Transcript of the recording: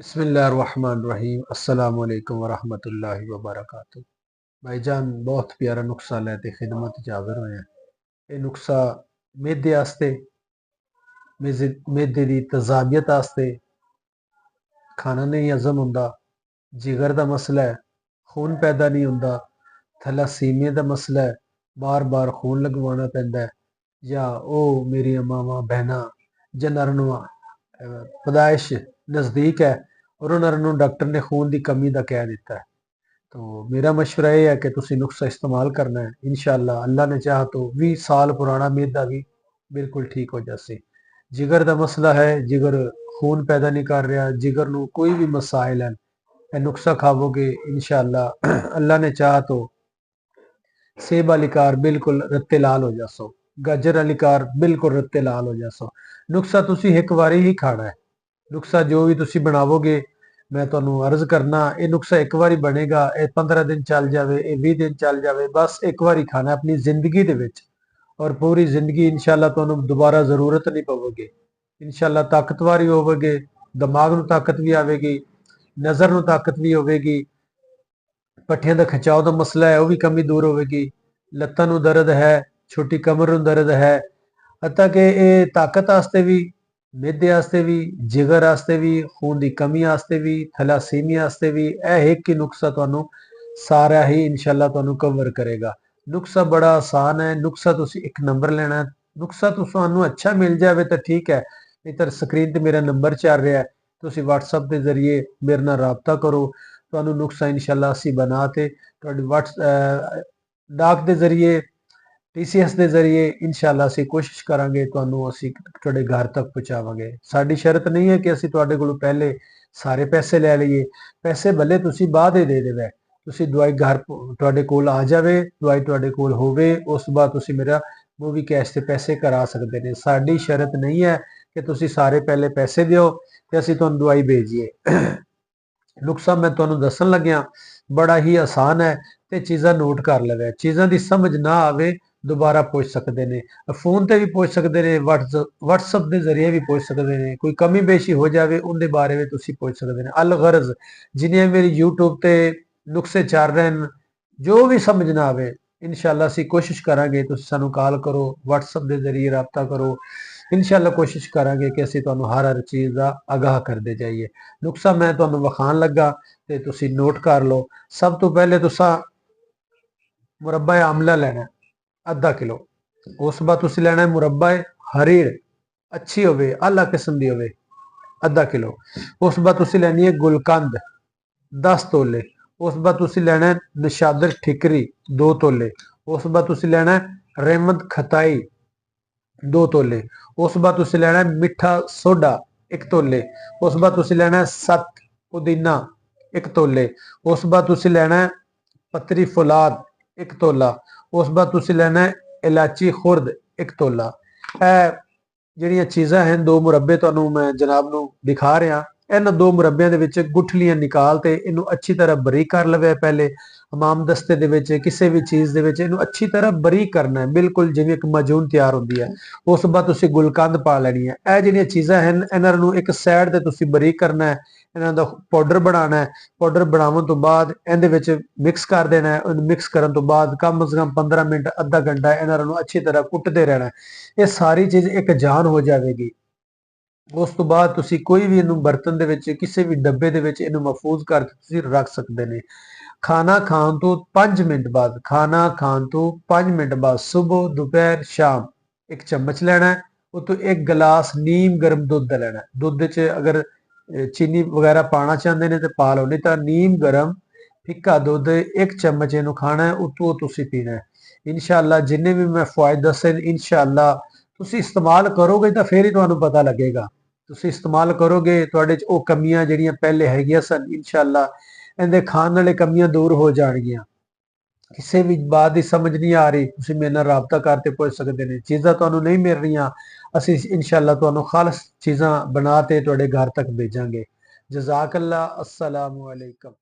बिस्मिल्लाहिर्रहमानिर्रहीम अस्सलामु अलैकुम वरहमतुल्लाहि वबरकातुहू। भाईजान बहुत प्यारा नुस्खा लैके खिदमत च हाज़िर होए हैं। ये नुस्खा मैदे आस्ते मैदे दी तजाबियत आस्ते खाना नहीं हजम होंदा, जिगर का मसला है, खून पैदा नहीं होंदा, थैलासीमिया का मसला है, बार बार खून लगवाना पैंदा है, या ओ मेरी मावां बहना जिन्हां नूं पैदाइश नज़दीक है और उन्होंने डॉक्टर ने खून की कमी का कह दिता है, तो मेरा मशवरा यह है कि तुसी नुस्खा इस्तेमाल करना है। इंशाअल्लाह अल्लाह ने चाहा तो 20 साल पुराना मैदा भी बिल्कुल ठीक हो जाए। जिगर का मसला है, जिगर खून पैदा नहीं कर रहा, जिगर नूं कोई भी मसाइल है, यह नुस्खा खावोगे इंशाअल्लाह अल्लाह ने चाहा तो सेब वाली कार बिल्कुल रत्ते लाल हो जासो, गाजर वाली कार बिल्कुल रत्ते लाल हो जासो। नुस्खा तुसी एक बारी ही खाना है। नुस्खा जो भी तुसी बनावोगे, मैं तुहानू अर्ज करना, ये नुस्खा एक बारी बनेगा, ये 15 दिन चल जाए, ये 20 दिन चल जाए, बस एक बारी खाना अपनी जिंदगी दे विच, और पूरी जिंदगी इंशाअल्लाह तुहानू दोबारा जरूरत नहीं पवेगी। इंशाअल्लाह ताकतवर ही होवोगे, दिमाग नूं ताकत भी आवेगी, नज़र नूं ताकत भी होवेगी, पट्ठियां दा खिंचाव का मसला है वह भी कमी दूर होवेगी, लत्तां नूं दर्द है, छोटी कमर नूं दर्द है, हत्ता कि ये ताकत आस्ते भी, मैदे आस्ते भी, जिगर आस्ते भी, खून की कमी आस्ते भी, थैलासीमिया आस्ते भी, यह एक ही नुस्खा तुहानू सारा ही इंशाअल्लाह तुहानू कवर करेगा। नुस्खा बड़ा आसान है, नुस्खा तुसी एक नंबर लेना है। नुस्खा तुहानू अच्छा मिल जाए तो ठीक है, नहीं तो स्क्रीन पर मेरा नंबर चल रहा है, तुसी व्हाट्सएप के जरिए मेरे नाल राबता करो, तुहानू नुस्खा इंशाअल्लाह असी बना के डाक के जरिए, TCS के जरिए इंशाअल्लाह असी कोशिश करांगे तुहानू असी तुहाडे घर तक पहुँचावांगे। साडी शर्त नहीं है कि असी तुहाडे कोलों पहले सारे पैसे लै लईए, पैसे भले तुसी बाद ही दे देवै, तुसी दवाई घर तुहाडे कोल आ जावे, दवाई तुहाडे कोल होवे, उस बाद तुसी मेरा मूवी कैश से पैसे करा सकदे ने। साडी शर्त नहीं है कि तुसी सारे पहले पैसे दिओ ते असी तुहानू दवाई भेजीए। नुस्खा मैं तुहानू दसन लग्या बड़ा ही आसान है, ते चीज़ां नोट कर लवे, चीज़ां की समझ ना आवे दोबारा पूछ सकते हैं, फोन पर भी पूछ सकते हैं, व्हाट्सएप के जरिए भी पूछ सकते हैं, कोई कमी पेशी हो जाए उनके बारे में तुसी पूछ सकते हैं। अल गरज जिन्हें मेरी यूट्यूब पे नुस्खे चल रहे हैं, जो भी समझ ना आवे इंशाअल्लाह असी कोशिश करांगे, तुसी सानू कॉल करो, व्हाट्सएप के जरिए रबता करो, इंशाअल्लाह कोशिश करांगे कि असी तुहानू हर चीज़ का आगाह करते जाइए। नुस्खा मैं तुहानू विखाण लगा ते तुसी नोट कर लो। सब तो पहले तुसा मुरब्बा आमला लेना आधा किलो, उस बाद तुसी लेना है मुरब्बा हरीड़ अच्छी होवे, आला किस्म दी होवे, आधा किलो। उस बाद तुसी लेनी है गुलकंद 10 तोले, उस बाद तुसी लेना है नशादर ठिकरी 2 तोले, उस बाद तुसी लेना है रेमंद खताई 2 तोले, उस बाद तुसी लेना है मिठा सोडा 1 तोले, उस बाद तुसी लेना है 7 पुदीना 1 तोले, उस बाद तुसी लेना है पतरी फुलाद 1 तोला, उस बाद तुसी लेना है इलाची खुर्द 1 तोला। ਜਿਹੜੀਆਂ चीज़ां हैं, 2 मुरब्बे तुहानू मैं जनाब नू दिखा रहा, इन्हां 2 मुरब्बियां दे विच गुठलियां निकाल ते इनू अच्छी तरह बरीक कर लवे। पहले हमाम दस्ते दे विच किसी भी चीज़ दे विच इनू अच्छी तरह बरीक करना है, बिल्कुल जिवें एक मजून तैयार होंदी है। उस बाद तुसी गुलकंद पा लैनी है। यह ਜਿਹੜੀਆਂ चीज़ां हैं इन्हां नू एक साइड ते तुसी बरीक करना है, इन्हां दा पाउडर बनाना है। पाउडर बनावन तो बाद इहदे विच मिक्स कर देना है। मिक्स करन तो बाद कम से कम 15 मिनट अद्धा घंटा इन्हां नू अच्छी तरह कुटते रहना है। ये सारी चीज़ एक जान हो जाएगी। उस तो बाद तुसी कोई भी इनू बर्तन दे विच किसी भी डब्बे दे विच इनू महफूज करके तुसी रख सकते हैं। खाना खान तो 5 मिनट बाद, खाना खान तो 5 मिनट बाद सुबह दोपहर शाम एक चम्मच लेना है। उतो 1 गिलास नीम गर्म दुध लेना है। दुध च अगर चीनी वगैरह पाना चाहते हैं तो पा लो, नहीं तो नीम गर्म फिक्का दुध 1 चम्मच इनू खाना है, उतो तुसी पीना है। इंशाअल्लाह जिन्ने भी मैं फायदे दसे इंशाअल्लाह तुसी इस्तेमाल करोगे तो फिर ही तुहानू पता लगेगा। तुसी इस्तेमाल करोगे तुहाडे च ओह कमियां जिहड़ियां पहले हैगियां सन इंशाअल्लाह इहदे खाण नाले कमियां दूर हो जाणगियां। किसी भी बात की समझ नहीं आ रही, तुसी मेरे नाल राबता करते पूछ सकते हैं। चीज़ां तुहानू नहीं मिल रही, असी इंशाअल्लाह तुहानू खालस चीज़ां बना के तुहाडे घर तक भेजांगे। जज़ाकल्लाह। अस्सलामु अलैकुम।